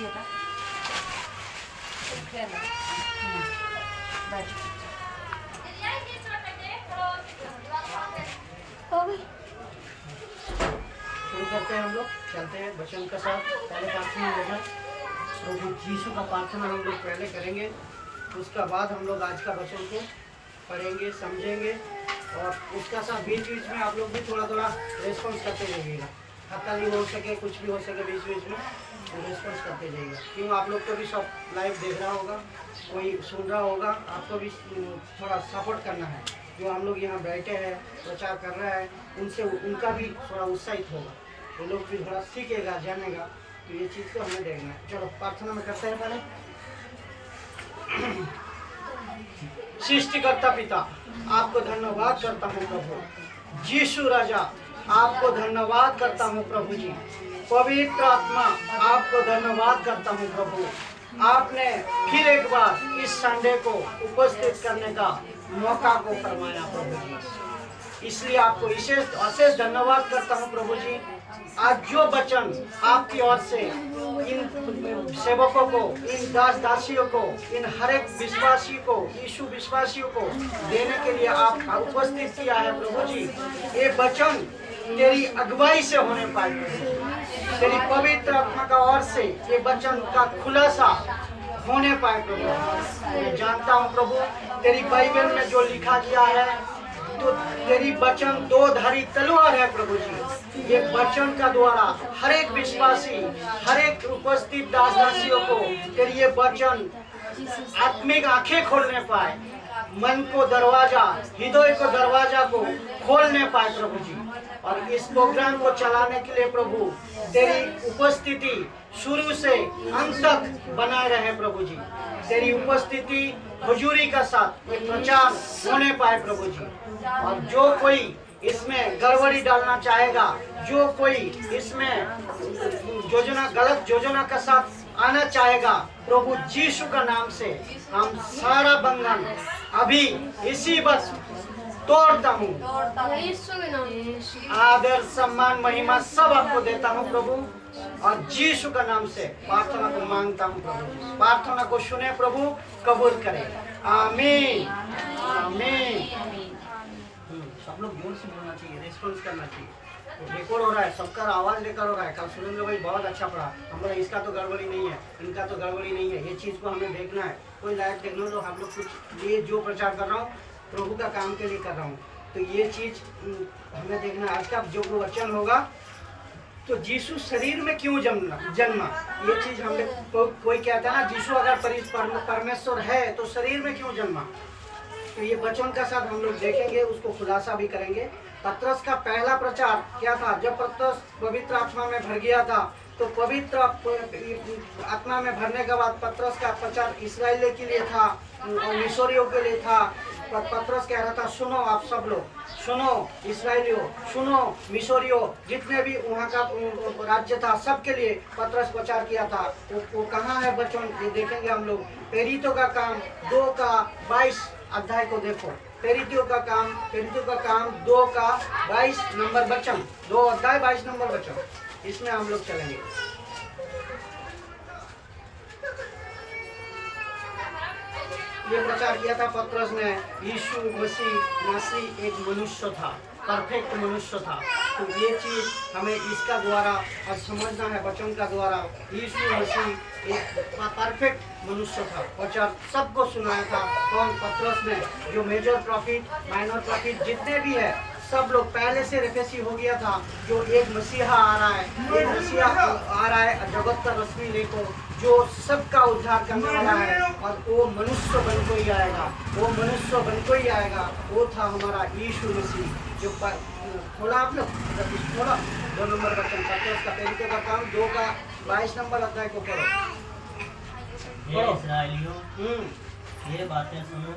शुरू करते हैं हम लोग, चलते हैं वचन के साथ। पहले प्रार्थना होगा, प्रभु यीशु का प्रार्थना हम लोग पहले करेंगे, उसका बाद हम लोग आज का वचन को पढ़ेंगे, समझेंगे, और उसका साथ बीच बीच में आप लोग भी थोड़ा थोड़ा रेस्पॉन्स करते जाइएगा। खत्ता नहीं हो सके, कुछ भी हो सके, बीच बीच में रेस्पॉन्स करते जाइएगा। क्यों आप लोग को भी सब लाइव देख रहा होगा, कोई सुन रहा होगा, आपको भी थोड़ा सपोर्ट करना है। जो हम लोग यहाँ बैठे हैं, प्रचार कर रहे हैं, उनसे उनका भी थोड़ा उत्साहित होगा, वो लोग भी थोड़ा सीखेगा, जानेगा। तो ये चीज़ को हमें देखना है। चलो प्रार्थना में करते हैं पहले। सृष्टिकर्ता पिता, आपको धन्यवाद करता हूँ प्रभु। यीशु राजा, आपको धन्यवाद करता हूँ प्रभु जी। पवित्र आत्मा, आपको धन्यवाद करता हूँ प्रभु। आपने फिर एक बार इस संडे को उपस्थित करने का मौका को फरमाया प्रभु जी, इसलिए आपको अशेष धन्यवाद करता हूँ प्रभु जी। आज जो वचन आपकी ओर से इन सेवकों को, इन दास दासियों को, इन हर एक विश्वासी को, यीशु विश्वासियों को देने के लिए आप उपस्थित किया है प्रभु जी, ये वचन तेरी अगुवाई से होने पाए, तेरी पवित्र आत्मा का ओर से ये वचन का खुलासा होने पाए प्रभु। मैं जानता हूँ प्रभु, तेरी बाइबल में जो लिखा गया है, तो तेरी वचन दो धारी तलवार है प्रभु जी। ये वचन का द्वारा हर एक विश्वासी, हर एक उपस्थित दास दासियों को तेरी ये वचन आत्मिक आंखें खोलने पाए, मन को दरवाजा, हृदय को दरवाजा को खोलने पाए प्रभु जी। और इस प्रोग्राम को चलाने के लिए प्रभु तेरी उपस्थिति शुरू से अंत तक बनाए रहे प्रभु जी। तेरी उपस्थिति हुजूरी का साथ एक प्रचार होने पाए प्रभु जी। और जो कोई इसमें गड़बड़ी डालना चाहेगा, जो कोई इसमें गलत योजना का साथ आना चाहेगा, प्रभु यीशु का नाम से हम सारा बंधन अभी इसी वक्त तोड़ता हूँ। आदर सम्मान महिमा सब आपको देता हूँ प्रभु, और यीशु का नाम से प्रार्थना को मांगता हूँ प्रभु। प्रार्थना को सुने प्रभु, कबूल करे। आमीन आमीन। सब लोग जोर से बोलना चाहिए, रिस्पॉन्स करना चाहिए। रिकॉर्ड हो रहा है, सबका आवाज रिकॉर्ड हो रहा है। कल सुरेंद्र भाई बहुत अच्छा पढ़ा, हम लोग इसका तो गड़बड़ी नहीं है, इनका तो गड़बड़ी नहीं है। ये चीज़ को हमें देखना है। कोई लाइव देखना हो तो हम लोग कुछ, ये जो प्रचार कर रहा हूँ प्रभु का काम के लिए कर रहा हूँ, तो ये चीज़ हमें देखना है। आज का जो वचन होगा, तो यीशु शरीर में क्यों जन्मा, ये चीज़ हम लोग कोई कहता है ना, यीशु अगर परमेश्वर है तो शरीर में क्यों जन्मा। तो ये वचन का साथ हम लोग देखेंगे, उसको खुलासा भी करेंगे। पतरस का पहला प्रचार क्या था? जब पतरस पवित्र आत्मा में भर गया था, तो पवित्र आत्मा में भरने के बाद पतरस का प्रचार इस्राएल के लिए था और मिशोरियों के लिए था। पतरस कह रहा था, सुनो आप सब लोग, सुनो इस्राएलियों, सुनो मिशोरियों, जितने भी वहाँ का राज्य था सबके लिए पतरस प्रचार किया था। वो कहाँ है वचन, ये देखेंगे हम लोग। प्रेरितों का काम 2 का 22 अध्याय को देखो। प्रेरितों का काम 2 का 22 नंबर वचन, 2 अध्याय 22 नंबर वचन, इसमें हम लोग चलेंगे। ये प्रचार किया था पतरस ने। यीशु मसीह एक मनुष्य था, परफेक्ट मनुष्य था। तो ये चीज़ हमें इसका द्वारा आज समझना है, वचन का द्वारा। यीशु मसीह एक परफेक्ट मनुष्य था। प्रचार सबको सुनाया था। कौन? पतरस ने। जो मेजर प्रॉफिट, माइनर प्रॉफिट जितने भी है, सब लोग पहले से रेफेसी हो गया था। जो एक मसीहा आ रहा है, जगत का रश्मि लेको, जो सबका उद्धार करने वाला है, और वो मनुष्य बन को ही आएगा, वो था हमारा यीशु मसीह। जो खोला आप लोग, खोला 2 नंबर वचन, पतरस का प्रेरितों का काम 2 का 22 नंबर अध्याय को पढ़ो। इस्राएलियों, ये बातें सुनो।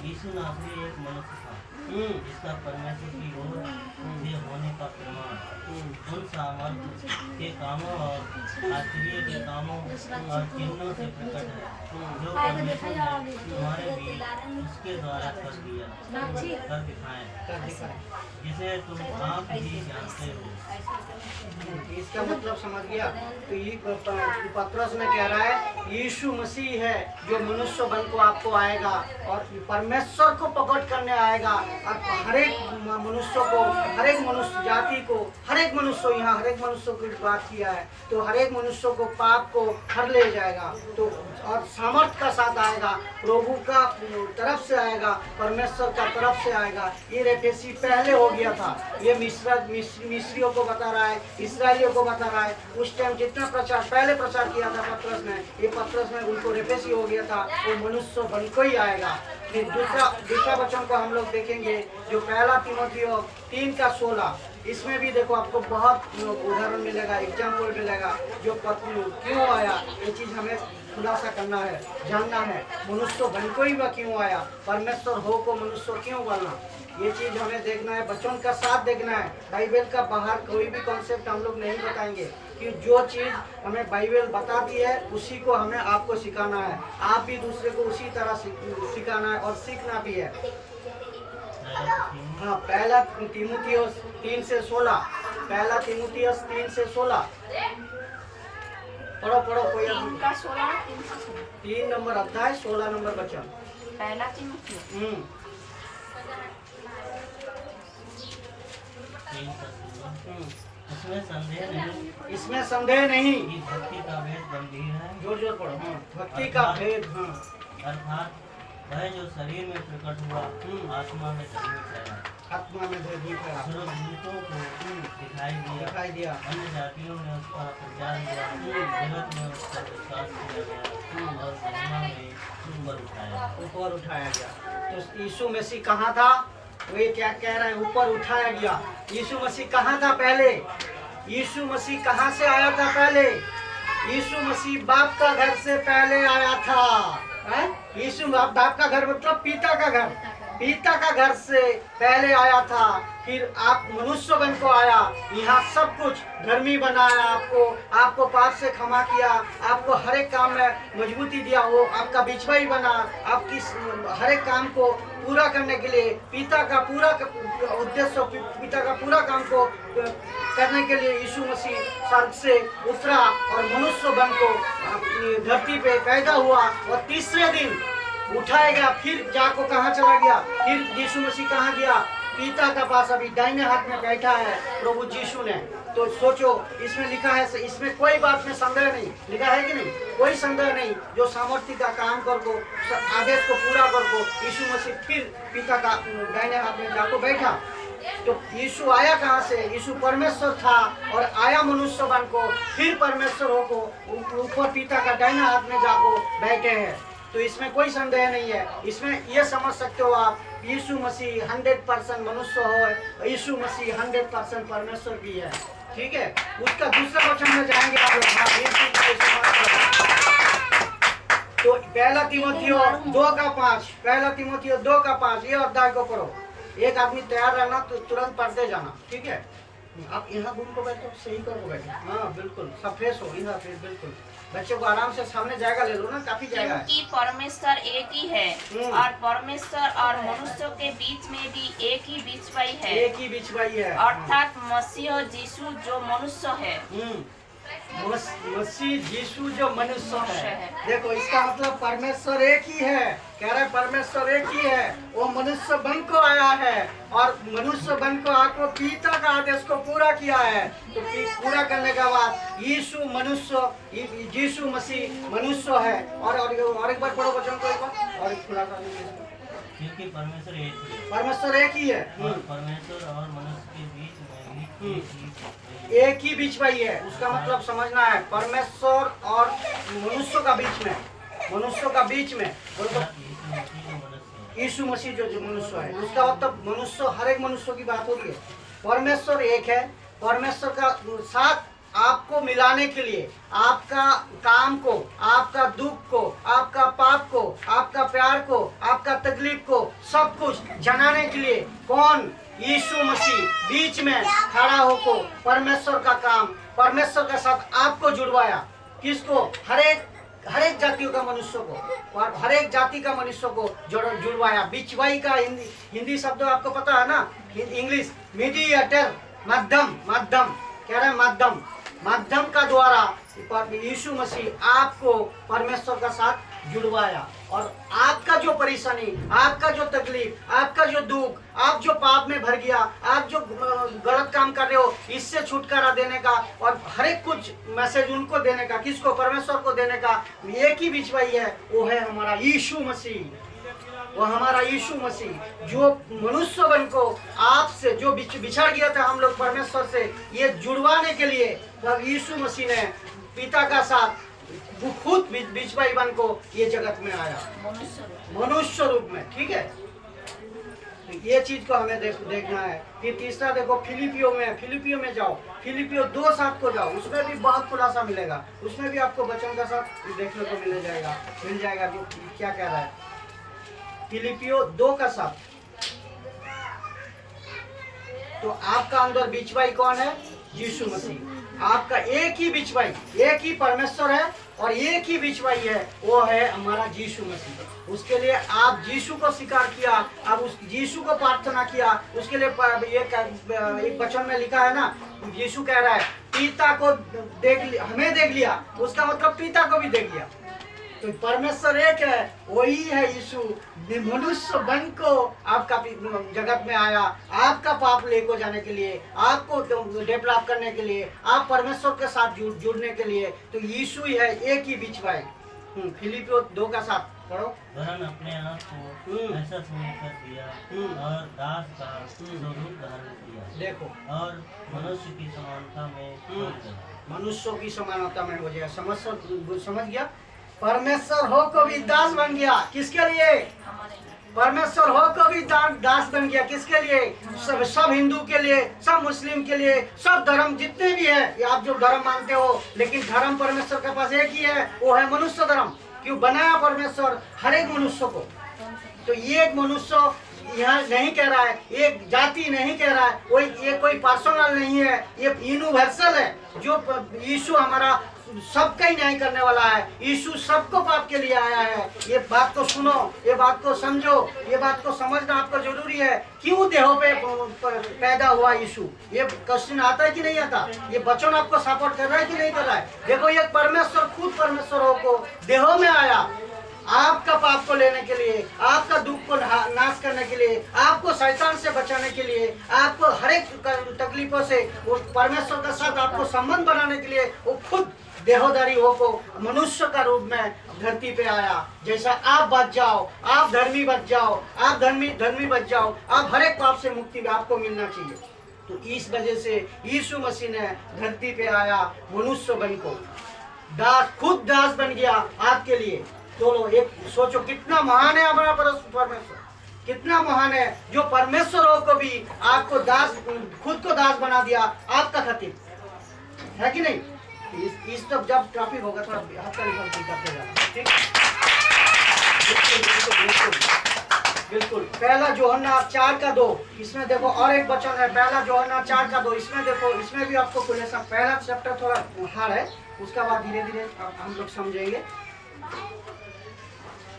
यीशु नासरी एक मनुष्य था इसका परमेश्वर की ओर से होने का प्रमाण उन सामर्थ के कामों और आश्चर्य के कामों और चिन्हों से प्रकट है जो परमेश्वर ने तुम्हारे बीच उसके द्वारा कर दिखाए, जिसे तुम आप ही जानते हो। इसका मतलब समझ गया। तो ये पतरस में कह रहा है यीशु मसीह है जो मनुष्य बन को आपको आएगा और परमेश्वर को प्रकट करने आएगा और हर एक मनुष्य को, हर एक मनुष्य जाति को, हर एक मनुष्य, यहाँ हर एक मनुष्य की बात किया है, तो हर एक मनुष्य को पाप को हर ले जाएगा। तो और सामर्थ का साथ आएगा, प्रभु का तरफ से आएगा, परमेश्वर का तरफ से आएगा। ये रेफेसी पहले हो गया था, ये मिस्रियों को बता रहा है, इसराइलियों को बता रहा है। उस टाइम जितना प्रचार पहले प्रचार किया था पतरस ने, ये पतरस में उनको रेफेसी हो गया था, वो मनुष्य बन को ही आएगा। फिर दूसरा वचन को हम लोग देखेंगे जो पहला तीमुथियो 3:16, इसमें भी देखो आपको बहुत उदाहरण मिलेगा, एग्जाम्पल मिलेगा जो क्यों आया। ये चीज हमें खुलासा करना है, जानना है। मनुष्य बन को ही वह क्यों आया, परमेश्वर हो को मनुष्य क्यों बनना, ये चीज हमें देखना है, बच्चों का साथ देखना है। बाइबल का बाहर कोई भी कॉन्सेप्ट हम लोग नहीं बताएंगे कि जो चीज हमें बाइबल बताती है उसी को हमें आपको सिखाना है। आप भी दूसरे को उसी तरह सिखाना है और सीखना भी है। हाँ, पहला तीमुथियुस 3:16, पहला तीमुथियुस 3:16 पढ़ो कोई 3 नंबर अध्याय 16 नंबर वचन। पहला तीमुथियुस इसमें संदेह नहीं कि भक्ति का भेद गंभीर है। जोर पढ़ो। भक्ति का भेद, अर्थात वह जो शरीर में प्रकट हुआ आत्मा में धार्मिक है, आत्मा में धार्मिक है, सर्वभूतों को दिखाई दिया। अन्य जातियों ने उसका प्रचार किया, जगत में उस पर विश्वास किया गया और महिमा में ऊपर उठाया गया। तो यीशु मसीह कहाँ था, वे क्या कह रहे हैं, ऊपर उठाया गया। यीशु मसीह कहाँ था पहले, यीशु मसीह कहाँ से आया था पहले, यीशु मसीह बाप का घर से पहले आया था। यीशु बाप का घर मतलब पिता का घर, पिता का घर से पहले आया था। फिर आप मनुष्य बन को आया, यहाँ सब कुछ धर्मी बनाया, आपको पाप से क्षमा किया, आपको हर एक काम में मजबूती दिया, वो आपका बिछवाई बना, आपकी हर एक काम को पूरा करने के लिए पिता का पूरा उद्देश्य, पिता का पूरा काम को करने के लिए यीशु मसीह स्वर्ग से उतरा और मनुष्य बन को धरती पे पैदा हुआ और तीसरे दिन उठाया गया। फिर जाको कहाँ चला गया, फिर यीशु मसीह कहाँ गया, पिता का पास अभी दाहिने हाथ में बैठा है प्रभु यीशु ने। तो सोचो, इसमें लिखा है, इसमें कोई बात में संदेह नहीं, लिखा है कि नहीं, कोई संदेह नहीं। जो सामर्थ्य का काम कर को, आदेश को पूरा कर को यीशु मसीह फिर पिता का दाहिने हाथ में जाको बैठा। तो यीशु आया कहाँ से, यीशु परमेश्वर था और आया मनुष्य बन को, फिर परमेश्वर हो को ऊपर पिता का दाहिने हाथ में जाको बैठे हैं। तो इसमें कोई संदेह नहीं है। इसमें ये समझ सकते हो आप, यीशु मसीह 100% मनुष्य हो, यीशु मसीह 100% परमेश्वर भी है। ठीक है, उसका दूसरे वचन में जाएंगे आप लोग। तो पहला तीमुथियो 2:5, पहला तीमुथियो 2:5 ये अध्याय को पढ़ो। एक आदमी तैयार रहना तो तुरंत पढ़ते जाना, ठीक है। आप यहाँ घूम को बैठो, सही करो बैठो, हाँ बिल्कुल सब फ्रेश हो यहाँ फिर बिल्कुल। बच्चों को आराम से सामने जाएगा ले लो ना, काफी जाएगा। क्योंकि परमेश्वर एक ही है और परमेश्वर और मनुष्य के बीच में भी एक ही बिछवाई है, एक ही बिछवाई है, अर्थात मसीह यीशु जो मनुष्य है। मसीह यीशु जो मनुष्य है। देखो इसका मतलब परमेश्वर एक ही है, कह रहे परमेश्वर एक ही है, वो मनुष्य बन को आया है और मनुष्य बन को आकर पिता का आदेश को पूरा किया है। तो पूरा करने के बाद यीशु मनुष्य, यीशु मसीह मनुष्य है। और एक बार पढ़ो वचन को, एक बार और एक खुलासा। क्योंकि परमेश्वर एक ही है, परमेश्वर एक ही है और परमेश्वर और मनुष्य के बीच में भी एक ही बिछवाई है। उसका मतलब समझना है, परमेश्वर और मनुष्य का बीच में, मनुष्य का बीच में बोलो यीशु मसीह जो मनुष्य है। उसका मतलब मनुष्य, हर एक मनुष्य की बात होती है। परमेश्वर एक है, परमेश्वर का साथ आपको मिलाने के लिए, आपका काम को, आपका दुख को, आपका पाप को, आपका प्यार को, आपका तकलीफ को, सब कुछ जनाने के लिए कौन? यीशु मसीह बीच में खड़ा होकर परमेश्वर का काम, परमेश्वर के साथ आपको जुड़वाया। किसको? हर एक जातियों का मनुष्य को, और हर एक जाति का मनुष्य को जुड़वाया। बिचवाई का हिंदी शब्द आपको पता है ना? इंग्लिश मीडिएटर, मध्यम, मध्यम कह रहे हैं, मध्यम, मध्यम का द्वारा यीशु मसीह आपको परमेश्वर का साथ जुड़वाया। और आपका जो परेशानी, आपका जो तकलीफ, आपका जो दुख, आप जो पाप में भर गया, आप जो गलत काम कर रहे हो, इससे छुटकारा देने का और हर एक कुछ मैसेज उनको देने का, किसको? परमेश्वर को देने का एक ही बिचवाई है, वो है हमारा यीशु मसीह। वो हमारा यीशु मसीह जो मनुष्य बन को आपसे जो बिछड़ गया था हम लोग परमेश्वर से, ये जुड़वाने के लिए तब यीशु मसीह ने पिता का साथ वो खुद बिचवाई बन को ये जगत में आया, मनुष्य रूप में। ठीक है, तो ये चीज को हमें देखना है। फिर तीसरा देखो, फिलिपियो में जाओ, फिलिपियो 2:7 को जाओ, उसमें भी बहुत खुलासा मिलेगा, उसमें भी आपको वचन का साथ देखने को मिल जाएगा जो क्या कह रहा है। फिलिपियो 2:7। तो आपका अंदर बिचवाई कौन है? यीशु मसीह। आपका एक ही बिचवाई, एक ही परमेश्वर है और एक ही बिचवाई है, वो है हमारा यीशु मसीह। उसके लिए आप यीशु को स्वीकार किया, आप उस यीशु को प्रार्थना किया। उसके लिए एक वचन में लिखा है ना, यीशु कह रहा है पिता को हमें देख लिया, उसका मतलब पिता को भी देख लिया। तो परमेश्वर एक है, वही है यीशु, मनुष्य बन को आपका जगत में आया, आपका पाप लेको जाने के लिए, आपको डेवलप करने के लिए, आप परमेश्वर के साथ जुड़ने के लिए। तो यीशु ही है, एक ही बिचवाई। फिलिपियो 2:7 पढ़ो। वरन अपने आप को ऐसा शून्य कर दिया और दास का स्वरूप धारण किया। देखो, और मनुष्य की समानता में हो गया। मनुष्यों की समानता में हो जाए। समझ गया? परमेश्वर हो को भी दास बन गया। किसके लिए? परमेश्वर हो को भी दास बन गया। किसके लिए? सब हिंदू के लिए, सब मुस्लिम के लिए, सब धर्म जितने भी है, आप जो धर्म मानते हो, लेकिन धर्म परमेश्वर के पास एक ही है, वो है मनुष्य धर्म। क्यों बनाया परमेश्वर हर एक मनुष्य को? तो ये एक मनुष्य यहाँ नहीं कह रहा है, एक जाति नहीं कह रहा है, ये कोई पर्सनल नहीं है, ये यूनिवर्सल है। जो यीशु हमारा सबका ही न्याय करने वाला है, यीशु सबको पाप के लिए आया है। ये बात को सुनो, ये बात को समझो, ये बात को समझना आपको जरूरी है। क्यों देहों पे पैदा हुआ यीशु? ये क्वेश्चन आता है कि नहीं आता? ये वचन आपको सपोर्ट कर रहा है कि नहीं कर रहा है? देखो, ये परमेश्वर खुद परमेश्वर को देहों में आया, आपका पाप को लेने के लिए, आपका दुख को नाश करने के लिए, आपको शैतान से बचाने के लिए, आपको हर एक तकलीफों से वो परमेश्वर के साथ आपको संबंध बनाने के लिए वो खुद देहोधारी होको मनुष्य का रूप में धरती पे आया। जैसा आप बच जाओ, आप धर्मी बच जाओ, आप धर्मी बच जाओ, आप हर एक पाप से मुक्ति आपको मिलना चाहिए। तो इस वजह से यीशु मसीह ने धरती पे आया, मनुष्य बन को खुद दास बन गया आपके लिए। तो एक सोचो कितना महान है हमारा परमेश्वर, कितना महान है जो परमेश्वर को भी आपको दास, खुद को दास बना दिया आपका खातिर, है कि नहीं? इस तब जब ट्रैफिक होगा थोड़ा हल्का निकल करते जाना, ठीक? बिल्कुल। पहला यूहन्ना 4:2, इसमें देखो और एक वचन है, पहला यूहन्ना 4:2, इसमें देखो, इसमें भी आपको खुलेसा, पहला चैप्टर थोड़ा हार्ड है, उसका बाद धीरे धीरे हम लोग समझेंगे।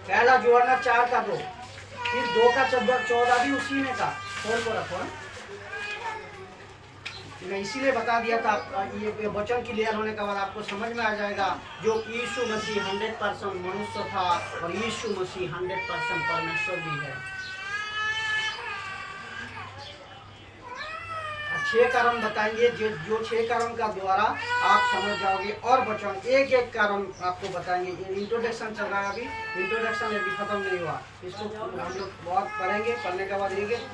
पहला यूहन्ना 4:2, फिर 2:14 भी उसी में था, खोल को रखो। मैं इसीलिए बता दिया था, ये वचन क्लियर होने के बाद आपको समझ में आ जाएगा जो यीशु मसीह 100% मनुष्य था और यीशु मसीह 100% परमेश्वर भी है। 6 कारण बताएंगे, जो 6 कारण का द्वारा आप समझ जाओगे, और वचन एक एक कारण आपको बताएंगे। इंट्रोडक्शन चल रहा है अभी, इंट्रोडक्शन अभी खत्म नहीं हुआ, इसको हम लोग बहुत पढ़ेंगे, पढ़ने के बाद एक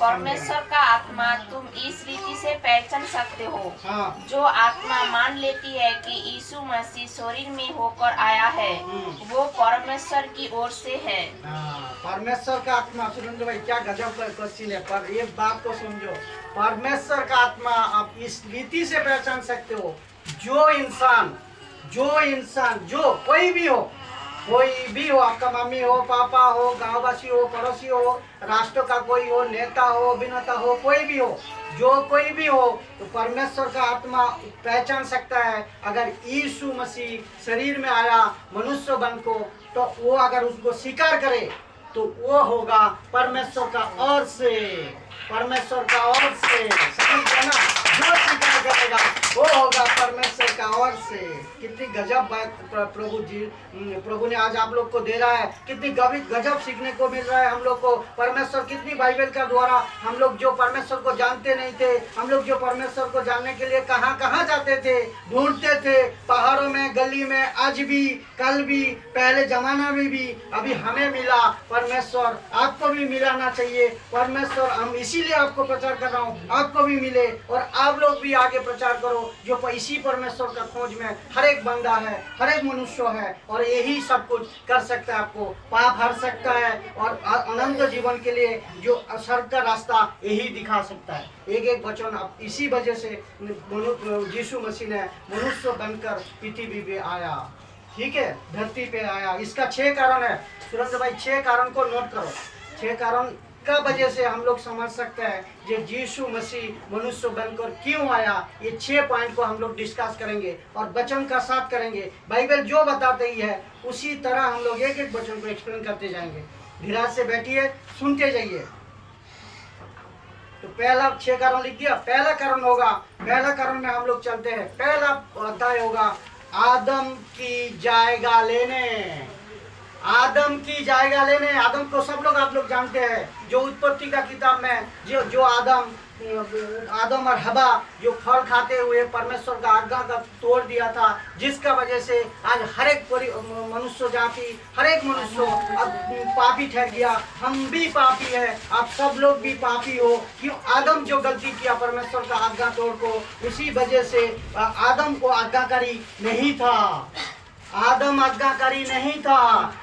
परमेश्वर का आत्मा तुम इस रीति से पहचान सकते हो। हाँ। जो आत्मा मान लेती है कि यीशु मसीह शरीर में होकर आया है, वो परमेश्वर की ओर से है। परमेश्वर का आत्मा, सुरेंद्र भाई क्या गजब का क्वेश्चन है, पर एक बात को समझो, परमेश्वर का आत्मा आप इस रीति से पहचान सकते हो, जो इंसान जो कोई भी हो, कोई भी हो, आपका मम्मी हो, पापा हो, गांववासी हो, पड़ोसी हो, राष्ट्र का कोई हो, नेता हो, अभिनेता हो, कोई भी हो, जो कोई भी हो, तो परमेश्वर का आत्मा पहचान सकता है। अगर यीशु मसीह शरीर में आया मनुष्य बन को, तो वो अगर उसको स्वीकार करे तो वो होगा परमेश्वर का ओर से, परमेश्वर का ओर से, समझ गए ना? जो स्वीकार करेगा वो होगा परमेश्वर का ओर से। कितनी गजब बात प्रभु ने आज आप लोग को दे रहा है, कितनी गजब सीखने को मिल रहा है हम लोग को। परमेश्वर कितनी बाइबल का द्वारा हम लोग जो परमेश्वर को जानते नहीं थे, हम लोग जो परमेश्वर को जानने के लिए कहाँ कहाँ जाते थे, ढूंढते थे, पहाड़ों में, गली में, आज भी, कल भी, पहले जमाना में भी, अभी हमें मिला परमेश्वर, आपको भी मिलाना चाहिए परमेश्वर। हम इसीलिए आपको प्रचार कर रहा हूँ, आपको भी मिले और आप लोग भी आगे प्रचार करो। जो इसी परमेश्वर का खोज में हर एक बंदा है, हर एक मनुष्य है, और यही सब कुछ कर सकता है, आपको पाप हर सकता है और अनंत जीवन के लिए जो स्वर्ग का रास्ता यही दिखा सकता है। एक एक वचन अब इसी वजह से यीशु मसीह ने मनुष्य बनकर पृथ्वी पे आया, ठीक है, धरती पे आया। इसका 6 कारण है। सुरेंद्र भाई 6 कारण को नोट करो। 6 कारण का वजह से हम लोग समझ सकते हैं जो यीशु मसीह मनुष्य बनकर क्यों आया। ये 6 पॉइंट को हम लोग डिस्कस करेंगे और वचन का साथ करेंगे। बाइबल जो बताते ही है उसी तरह हम लोग एक एक वचन को एक्सप्लेन करते जाएंगे। धीरज से बैठिए, सुनते जाइए। तो पहला 6 कारण लिख दिया। पहला कारण होगा, पहला कारण में हम लोग चलते हैं। पहला अध्याय होगा आदम की जगह लेने। आदम की जगह लेने। आदम को सब लोग आप लोग जानते हैं, जो उत्पत्ति का किताब में जो आदम और हवा जो फल खाते हुए परमेश्वर का आज्ञा का तोड़ दिया था, जिसका वजह से आज हर एक मनुष्य जाति, हर एक मनुष्य अब पापी ठहर गया। हम भी पापी है, आप सब लोग भी पापी हो। क्यों? आदम जो गलती किया परमेश्वर का आज्ञा तोड़ को, उसी वजह से आदम को आज्ञाकारी नहीं था। आदम आज्ञाकारी नहीं था,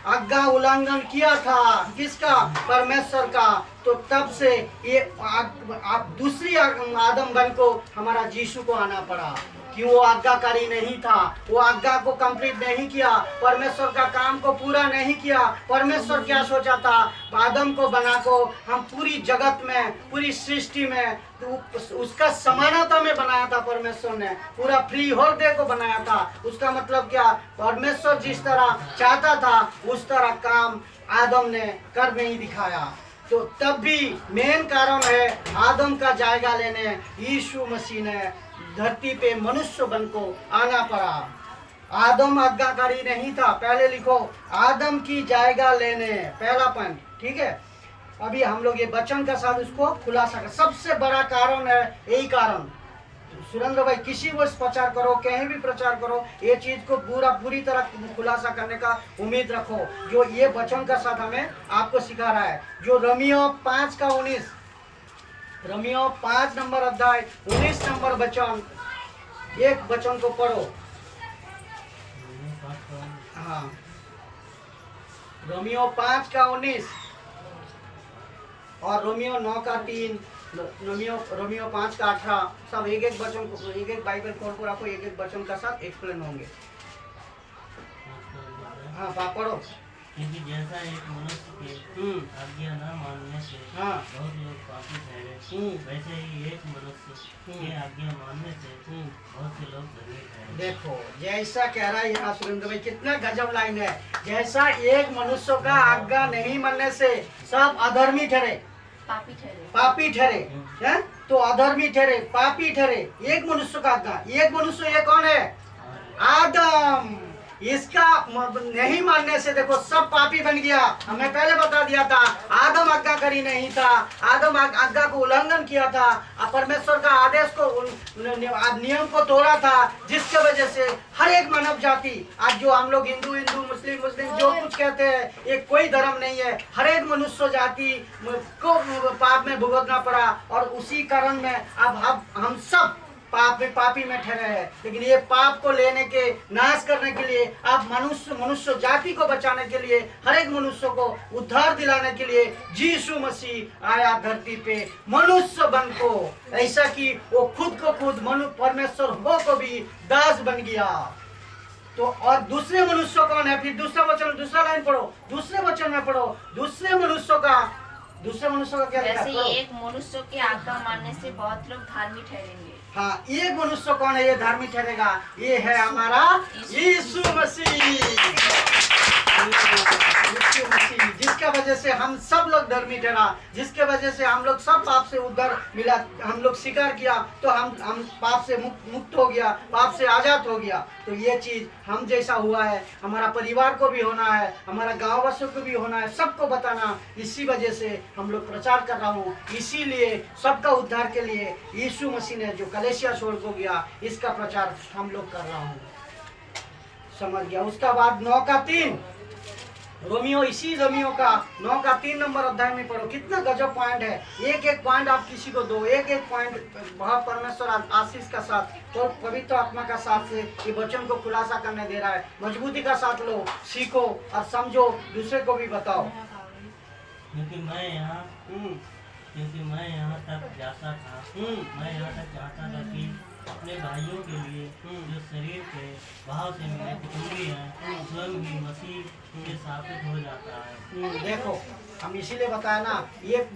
आज्ञा उल्लंघन किया था। किसका? परमेश्वर का। तो तब से ये आप दूसरी आदम बन को हमारा यीशु को आना पड़ा। क्यों? वो आज्ञाकारी नहीं था, वो आज्ञा को कंप्लीट नहीं किया, परमेश्वर का काम को पूरा नहीं किया। परमेश्वर क्या सोचा था? आदम को बना को हम पूरी जगत में, पूरी सृष्टि में उसका समानता में बनाया था। परमेश्वर ने पूरा फ्री होल्डे को बनाया था। उसका मतलब क्या? परमेश्वर जिस तरह चाहता था उस तरह काम आदम ने कर नहीं दिखाया। तो तब भी मेन कारण है आदम का जायगा लेने यीशु मसीह ने धरती पे मनुष्य बन को आना पड़ा। आदम आज्ञाकारी नहीं था। पहले लिखो आदम की जायगा लेने, पहला पॉइंट, ठीक है। अभी हम लोग ये वचन का साथ उसको खुलासा कर। सबसे बड़ा कारण है यही कारण। सुरेंद्र भाई किसी को प्रचार करो, कहीं भी प्रचार करो, ये चीज को पूरी तरह खुलासा करने का उम्मीद रखो, जो ये वचन का साथ हमें आपको सिखा रहा है। जो रोमियो 5 का 19, रोमियो 5 नंबर अध्याय 19 नंबर वचन, एक वचन को पढ़ो। हाँ, रोमियो 5 का 19 और रोमियो 9 का 3, रोमियो 5 का 18, सब एक एक वचन को, एक एक बाइबल खोल कर आपको एक एक वचन का साथ एक्सप्लेन होंगे। हाँ पढ़ो। क्योंकि जैसा एक मनुष्य के आज्ञा न मानने से बहुत लोग पापी ठहरे, वैसे ही एक मनुष्य के आज्ञा मानने से बहुत से लोग धर्मी ठहरे। देखो जैसा कह रहा है यहाँ सुरेंद्र भाई, कितना गजब लाइन है। जैसा एक मनुष्य का आज्ञा नहीं मानने से सब अधर्मी ठहरे, पापी ठहरे हैं, तो अधर्मी ठहरे, पापी ठहरे। एक मनुष्य का आज्ञा, एक मनुष्य ये कौन है? आदम। इसका नहीं मानने से देखो सब पापी बन गया। हमें पहले बता दिया था आदम आज्ञाकारी नहीं था, आदम आज्ञा को उल्लंघन किया था, परमेश्वर का आदेश को, नियम को तोड़ा था, जिसके वजह से हर एक मानव जाति, आज जो हम लोग हिंदू मुस्लिम जो कुछ कहते हैं, ये कोई धर्म नहीं है। हर एक मनुष्य जाति को पाप में भुगतना पड़ा और उसी कारण में अब हम सब पापी में ठहरे हैं। लेकिन ये पाप को लेने के, नाश करने के लिए, आप मनुष्य जाति को बचाने के लिए, हर एक मनुष्य को उद्धार दिलाने के लिए यीशु मसीह आया धरती पे मनुष्य बन को, ऐसा कि वो खुद को खुद परमेश्वर हो को भी दास बन गया। तो और दूसरे मनुष्य कौन है? फिर दूसरा वचन, दूसरा लाइन पढ़ो, दूसरे वचन में पढ़ो, दूसरे मनुष्य का क्या लिखा है? वैसे एक मनुष्य के आज्ञा मानने से बहुत लोग धार्मिक ठहरेंगे। हाँ, एक मनुष्य कौन है ये धार्मिक ठहरेगा? ये है हमारा यीशु मसीह। यीशु मसीह, जिसके वजह से हम सब लोग धर्मी ठहरा, जिसके वजह से हम लोग सब पाप से उद्धार मिला, हम लोग स्वीकार किया तो हम पाप से मुक्त हो गया, पाप से आजाद हो गया। तो ये चीज हम जैसा हुआ है, हमारा परिवार को भी होना है, हमारा गाँव वासियों को भी होना है, सबको बताना। इसी वजह से हम लोग प्रचार कर रहा हूँ, इसीलिए सबका उद्धार के लिए यीशु मसीह ने जो कलेसिया छोड़ को गया, इसका प्रचार हम लोग कर रहा हूँ। समझ गया? उसका बाद 9:3 रोमियो, इसी रोमियो का 9:3 नंबर अध्याय में पढ़ो। कितना गजब पॉइंट है। एक एक पॉइंट आप किसी को दो, एक एक पॉइंट बहुत परमेश्वर आशीष का साथ तो पवित्र आत्मा का साथ से ये वचन को खुलासा करने दे रहा है। मजबूती का साथ लो, सीखो और समझो, दूसरे को भी बताओ। क्योंकि मैं यहाँ तक जाता था, मैं यहाँ तक चाहता था कि अपने भाइयों के लिए जो शरीर के भाव से मेरे कुटुंबी हैं, स्वयं ही मसीह के साबित हो जाता है। देखो, हम इसीलिए बताया ना, एक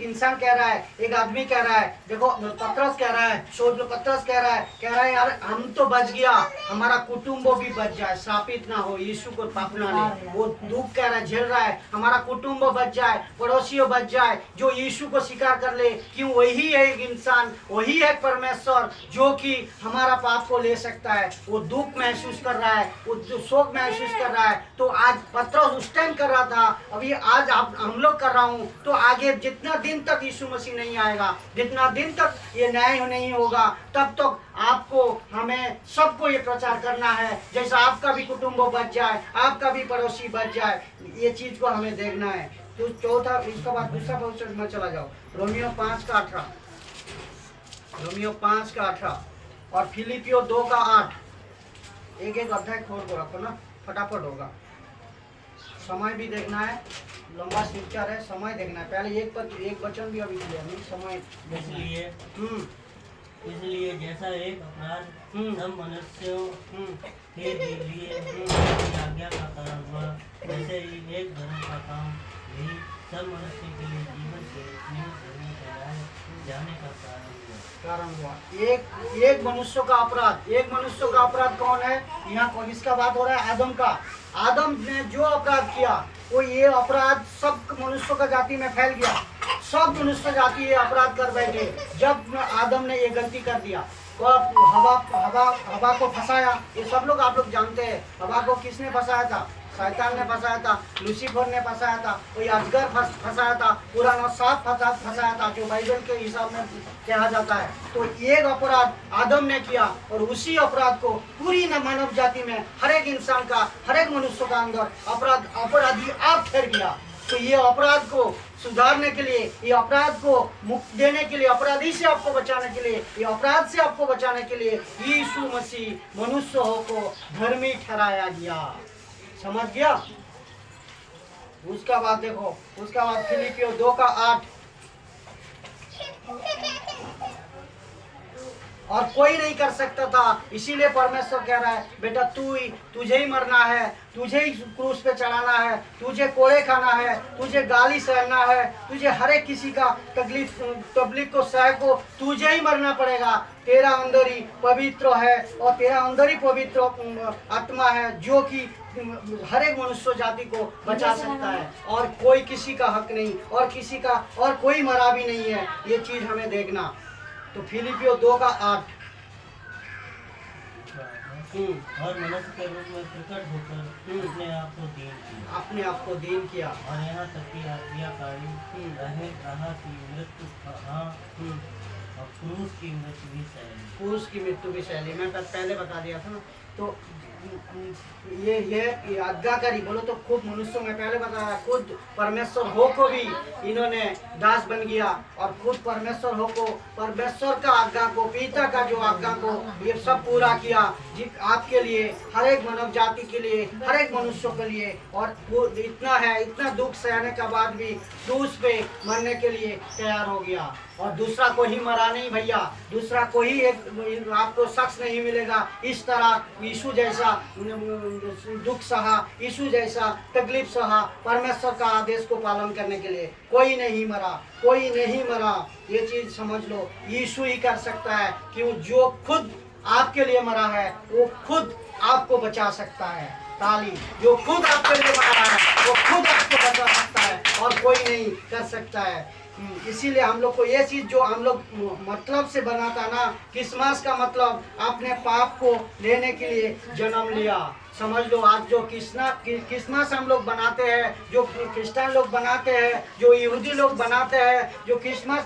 इंसान कह रहा है, एक आदमी कह रहा है, देखो पतरस कह रहा है, सोच लो, पतरस कह रहा है यार हम तो बच गया, हमारा कुटुंब भी बच जाए, श्रापित ना हो, यीशु को पाप ना ले। वो दुख कह रहा है, झेल रहा है, हमारा कुटुंब बच जाए, पड़ोसियों बच जाए, जो यीशु को स्वीकार कर ले। क्यों? वही है एक इंसान, वही है परमेश्वर जो कि हमारा पाप को ले सकता है। वो दुख महसूस कर रहा है, वो शोक महसूस कर रहा है। तो आज पतरस उस टाइम कर रहा था, अभी आज हम लोग कर रहा हूँ। तो आगे जितना दिन तक यीशु मसीह नहीं आएगा, जितना दिन तक ये न्याय नहीं होगा, तब तक आपको, हमें सबको ये प्रचार करना है, जैसा आपका भी कुटुंब बच जाए, आपका भी पड़ोसी बच जाए। ये चीज को हमें देखना है। तो चौथा, इसके बाद दूसरा वचन में चला जाओ, रोमियो 5:18, रोमियो 5:18 और फिलिपियो 2:8। एक एक अध्याय खोल को रखो ना, फटाफट होगा। समय भी देखना है, लंबा शिक्षा है, समय देखना है। पहले एक वचन भी अभी किया नहीं, समय इसलिए जैसा एक अपराध सब मनुष्यों के लिए आज्ञा का कारण हुआ, वैसे ही एक धर्म का काम भी सब मनुष्य के लिए जीवन के नियम ठहराए जाने का कारण हुआ। एक मनुष्य का अपराध, एक मनुष्य का अपराध कौन है? यहाँ किसका बात हो रहा है? आदम का। आदम ने जो अपराध किया, वो ये अपराध सब मनुष्यों का जाति में फैल गया। सब मनुष्य जाति ये अपराध कर बैठे। जब आदम ने ये गलती कर दिया, तो हवा को फंसाया। ये सब लोग, आप लोग जानते हैं, हवा को किसने फंसाया था? शैतान ने फंसाया था, लूसीफर ने फंसाया था, कोई अजगर फंसाया था, पुराना सांप फंसाया था, जो बाइबल के हिसाब में कहा जाता है। तो एक अपराध आदम ने किया, और उसी अपराध को पूरी मानव जाति में, हर एक इंसान का, हर एक मनुष्य का अंदर अपराधी आप ठहर गया। तो ये अपराध को सुधारने के लिए, ये अपराध को मुक्ति देने के लिए, अपराधी से आपको बचाने के लिए, ये अपराध से आपको बचाने के लिए यीशु मसीह मनुष्य को धर्मी ठहराया गया। समझ गया? उसका बाद देखो, उसका बाद फिलिपियो 2:8, और कोई नहीं कर सकता था, इसीलिए परमेश्वर कह रहा है, बेटा तुझे ही मरना है, तुझे ही क्रूस पे चढ़ाना है, तुझे कोड़े खाना है, तुझे गाली सहना है, तुझे हर एक किसी का तकलीफ को सह को तुझे ही मरना पड़ेगा। तेरा अंदर ही पवित्र है, और तेरा अंदर ही पवित्र आत्मा है, जो कि हर एक मनुष्य जाति को बचा सकता है, और कोई किसी का हक नहीं, और किसी का और कोई मरा भी नहीं है। ये चीज हमें देखना। तो फिलिपियो 2:8, और मनुष्य के रूप में प्रकट होकर अपने आप को दीन किया, और यहाँ तक कि आज्ञाकारी रहा कि मृत्यु और क्रूस की मृत्यु भी सही। मैं पहले बता दिया था ना, तो ये आज्ञाकारी बोलो तो खूब मनुष्यों में पहले बताया, खुद परमेश्वर हो को भी इन्होंने दास बन गया और खुद परमेश्वर हो को परमेश्वर का आज्ञा को, पिता का जो आज्ञा को ये सब पूरा किया आपके लिए, हर एक मानव जाति के लिए, हर एक मनुष्यों के लिए। और वो इतना है, इतना दुख सहने के बाद भी क्रूस पे मरने के लिए तैयार हो गया। और दूसरा कोई मरा नहीं भैया, दूसरा कोई एक आपको शख्स नहीं मिलेगा इस तरह यीशु जैसा दुख सहा, यीशु जैसा तकलीफ सहा परमेश्वर का आदेश को पालन करने के लिए। कोई नहीं मरा, कोई नहीं मरा, ये चीज समझ लो, यीशु ही कर सकता है। क्यों? जो खुद आपके लिए मरा है वो खुद आपको बचा सकता है। ताली, जो खुद आपके लिए मरा है वो खुद आपको बचा सकता है और कोई नहीं कर सकता है। इसीलिए हम लोग को ये चीज जो हम लोग मतलब से बनाता ना, क्रिसमस का मतलब अपने पाप को लेने के लिए जन्म लिया। समझ लो, आज जो क्रिसमस हम लोग बनाते हैं, जो क्रिश्चियन लोग बनाते हैं, जो यहूदी लोग बनाते हैं, जो क्रिसमस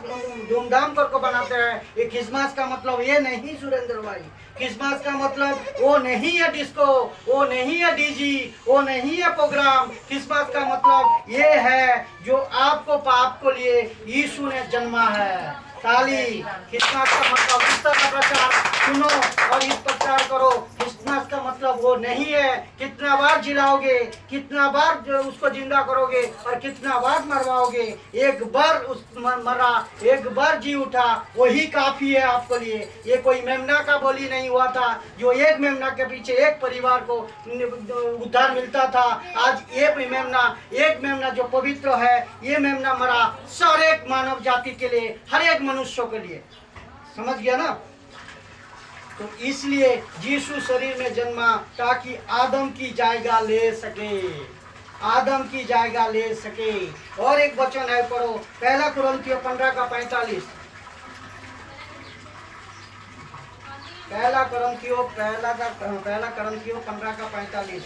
धूमधाम करके बनाते हैं, ये क्रिसमस का मतलब ये नहीं सुरेंद्र भाई। क्रिसमस का मतलब वो नहीं है डिस्को, वो नहीं है डीजी, वो नहीं है प्रोग्राम। क्रिसमस का मतलब ये है जो आपको पाप को लिए यीशु ने जन्मा है। ताली, क्रिसमस का मतलब इस तरह प्रचार सुनो और इस प्रचार करो। क्रिसमस का मतलब वो नहीं है कितना बार जिलाओगे, कितना बार जो उसको जिंदा करोगे और कितना बार मरवाओगे। एक बार उस मरा, एक बार जी उठा, वही काफी है आपके लिए। ये कोई मेमना का बलि नहीं हुआ था, जो एक मेमना के पीछे एक परिवार को उद्धार मिलता था। आज एक मेमना जो पवित्र है, ये मेमना मरा सारे मानव जाति के लिए, हर एक मनुष्यों के लिए। समझ गया ना? तो इसलिए यीशु शरीर में जन्मा ताकि आदम की जगह ले सके, आदम की जगह ले सके। और एक वचन है, पढ़ो, पहला कुरिन्थियों 15 का 45। पहला कुरिन्थियों 15 का 45।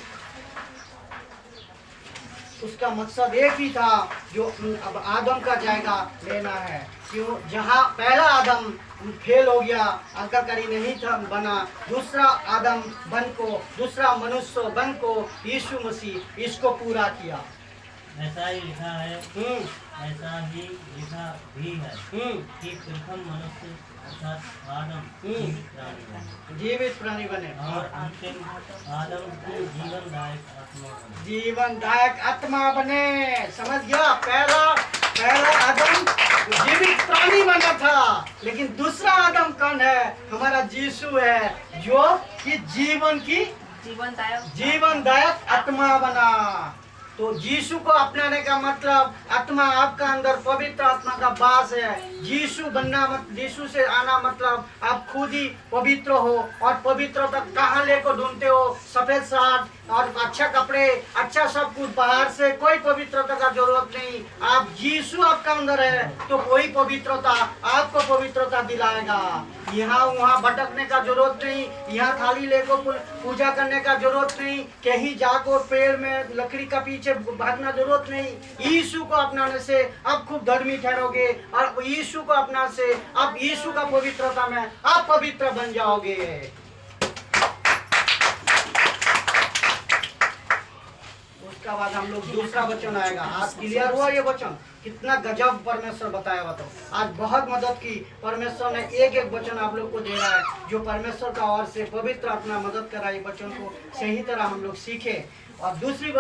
उसका मकसद एक ही था, जो अब आदम का जायगा लेना है। क्यों? जहाँ पहला आदम फेल हो गया, आज्ञाकारी नहीं था बना, दूसरा आदम बन को, दूसरा मनुष्य बन को यीशु मसीह इसको पूरा किया। ऐसा ही लिखा है, ऐसा ही लिखा भी है कि प्रथम मनुष्य अर्थात आदम जीवित प्राणी बने और अंतिम आदम जीवनदायक आत्मा बने। जीवनदायक आत्मा बने। समझ गया? पहला आदम जीवित प्राणी बना था, लेकिन दूसरा आदम कौन है? हमारा यीशु है, जो कि जीवनदायक आत्मा बना। तो यीशु को अपनाने का मतलब आत्मा आपका अंदर पवित्र आत्मा का वास है। यीशु बनना यीशु से आना मतलब आप खुद ही पवित्र हो। और पवित्रता कहाँ लेकर ढूंढते हो? सफेद शर्ट और अच्छा कपड़े, अच्छा सब कुछ, बाहर से कोई पवित्रता का जरूरत नहीं। आप यीशु आपका अंदर है तो कोई पवित्रता आपको पवित्रता दिलाएगा। यहाँ वहाँ भटकने का जरूरत नहीं, यहाँ थाली लेकर पूजा करने का जरूरत नहीं, कहीं जाकर पेड़ में लकड़ी का पीछे भागना जरूरत नहीं। यीशु को अपनाने से आप खूब धर्मी ठहरोगे और यीशु को अपना से आप यीशु का पवित्रता में आप पवित्र बन जाओगे। उसका बाद हम लोग दूसरा वचन आएगा। आज क्लियर हुआ ये वचन? कितना गजब परमेश्वर बताया हुआ। तो आज बहुत मदद की परमेश्वर ने, एक एक वचन आप लोग को दे रहा है, जो परमेश्वर का ओर से पवित्र आत्मा मदद कर रहा है। वचन को सही तरह हम लोग सीखे और दूसरी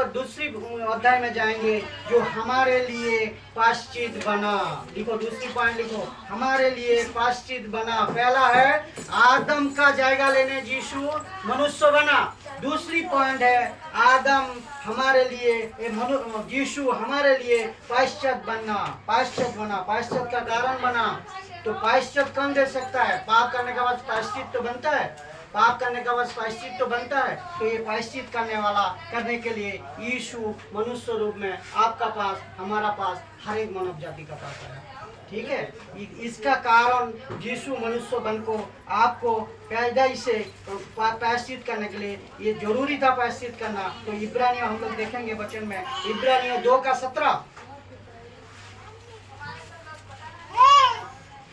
अध्याय में जाएंगे, जो हमारे लिए प्रायश्चित बना। लिखो, दूसरी पॉइंट लिखो, हमारे लिए प्रायश्चित बना। पहला है आदम का जायगा लेने यीशु मनुष्य बना। दूसरी पॉइंट है आदम हमारे लिए, यीशु हमारे लिए प्रायश्चित बना। प्रायश्चित का कारण बना। तो प्रायश्चित कौन दे सकता है? पाप करने के बाद प्रायश्चित तो बनता है, पाप करने का बस प्रायश्चित तो बनता है। तो ये प्रायश्चित करने के लिए यीशु मनुष्य रूप में आपका पास, हमारा पास, हर एक मानव जाति का पास आया। ठीक है? इसका कारण यीशु मनुष्य बन को आपको पैदाइश से प्रायश्चित करने के लिए ये जरूरी था प्रायश्चित करना। तो इब्रानियों हम लोग देखेंगे वचन में, इब्रानियों 2 का 17।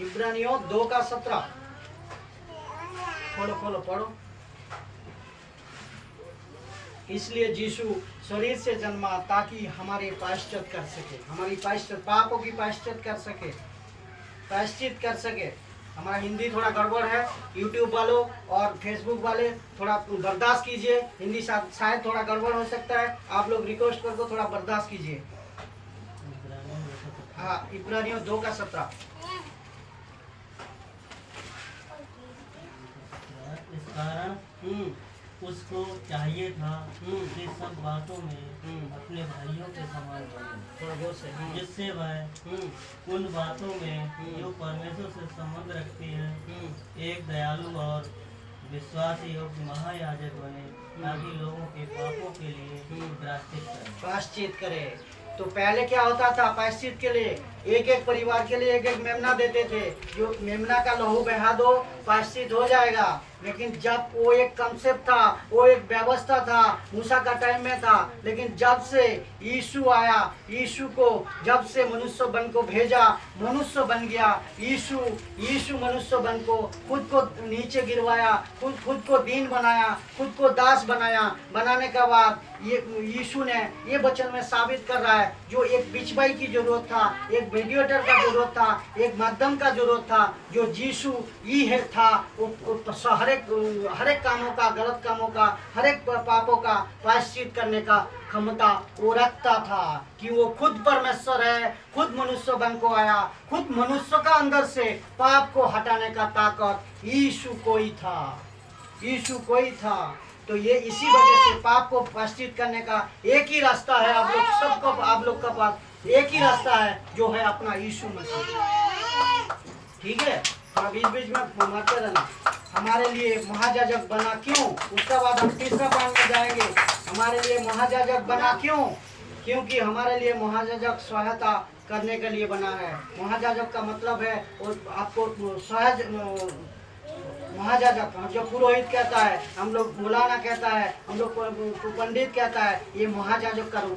इब्रानियों 2 का 17 खोलो पढ़ो। इसलिए यीशु शरीर से जन्मा ताकि हमारे प्रायश्चित कर सके, हमारी प्रायश्चित पापों की प्रायश्चित कर सके, प्रायश्चित कर सके। हमारा हिंदी थोड़ा गड़बड़ है, यूट्यूब वालों और फेसबुक वाले थोड़ा बर्दाश्त कीजिए, हिंदी शायद थोड़ा गड़बड़ हो सकता है, आप लोग रिक्वेस्ट करके थोड़ा बर्दाश्त कीजिए। हाँ, इब्रानियों 2:17। इस कारण उसको चाहिए था कि सब बातों में अपने भाइयों के समान बने, थोड़ा जोर से। जिससे वह उन बातों में जो परमेश्वर से संबंध रखती है एक दयालु और विश्वास योग्य महायाजक बने, ताकि लोगों के पापों के लिए प्रायश्चित करे। तो पहले क्या होता था, प्रायश्चित के लिए एक एक परिवार के लिए एक एक मेमना देते थे, जो मेमना का लहू बहा दो प्रायश्चित हो जाएगा। लेकिन जब वो एक कंसेप्ट था, वो एक व्यवस्था था, मूसा का टाइम में था, लेकिन जब से यीशु आया, यीशु को जब से मनुष्य बन को भेजा, मनुष्य बन गया। यीशु मनुष्य बन को खुद को नीचे गिरवाया, खुद को दीन बनाया, खुद को दास बनाया। बनाने के बाद ये यीशु ने ये वचन में साबित कर रहा है, जो एक बिचवाई की जरूरत था, एक मीडिएटर का जरूरत था, एक माध्यम का जरूरत था, जो यीशु ही है था, वो हर एक कामों का, गलत कामों का, हर एक पापों का प्रायश्चित करने का क्षमता वो रखता था, कि वो खुद परमेश्वर है, खुद मनुष्य बन को आया, खुद मनुष्य का अंदर से पाप को हटाने का ताकत यीशु को ही था, यीशु को ही था। तो ये इसी वजह से पाप को प्रायश्चित करने का एक ही रास्ता है, आप लोग का पास एक ही रास्ता है, जो है अपना यीशु मसीह। ठीक है, थोड़ा बीच बीच में मारते रहना। हमारे लिए महायाजक बना क्यों, उसके बाद हम तीसरा पॉइंट में जाएंगे। हमारे लिए महायाजक बना क्यों? क्योंकि हमारे लिए महायाजक सहायता करने के लिए बना है। महायाजक का मतलब है आपको महायाजक, जो पुरोहित कहता है, हम लोग मौलाना कहता है, हम लोग पंडित कहता है, ये महायाजक करो।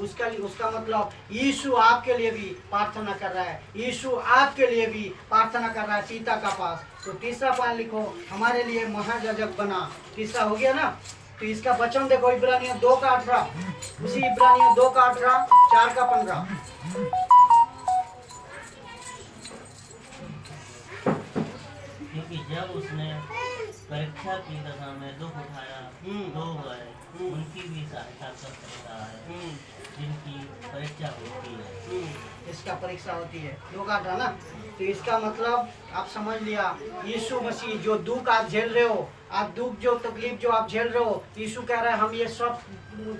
उसका मतलब यीशु आपके लिए भी प्रार्थना कर रहा है, यीशु आपके लिए भी प्रार्थना कर रहा है पिता का पास। तो तीसरा पॉइंट लिखो, हमारे लिए महायाजक बना। तीसरा हो गया ना। तो इसका वचन देखो, इब्रानियों 2:18, उसी इब्रानियों 2:18, 4:15। क्योंकि जब उसने परीक्षा की दशा में दुख उठाया, तो वह उनकी भी सहायता कर सकता है जिनकी परीक्षा होती है। इसका परीक्षा होती है 2:18 ना। तो इसका मतलब आप समझ लिया, यीशु मसीह जो दुख आप झेल रहे हो, आप दुख जो तकलीफ जो आप झेल रहे हो, यीशु कह रहा है हम ये सब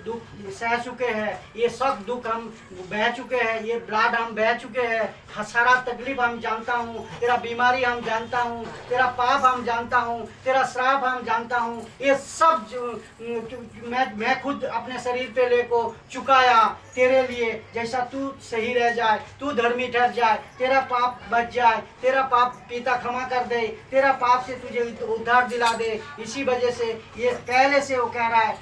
दुख सह चुके हैं, ये सब दुख हम बह चुके हैं, ये ब्लड हम बह चुके हैं, सारा तकलीफ हम जानता हूँ, तेरा बीमारी हम जानता हूँ, तेरा पाप हम जानता हूँ, तेरा श्राप हम जानता हूँ। ये सब मैं खुद अपने शरीर पे लेको चुकाया तेरे लिए, जैसा तू सही रह जाए, तू धर्मी ठहर जाए, तेरा पाप बच जाए, तेरा पाप पिता क्षमा कर दे, तेरा पाप से तुझे उद्धार दिला दे। इसी वजह से ये पहले से वो कह रहा है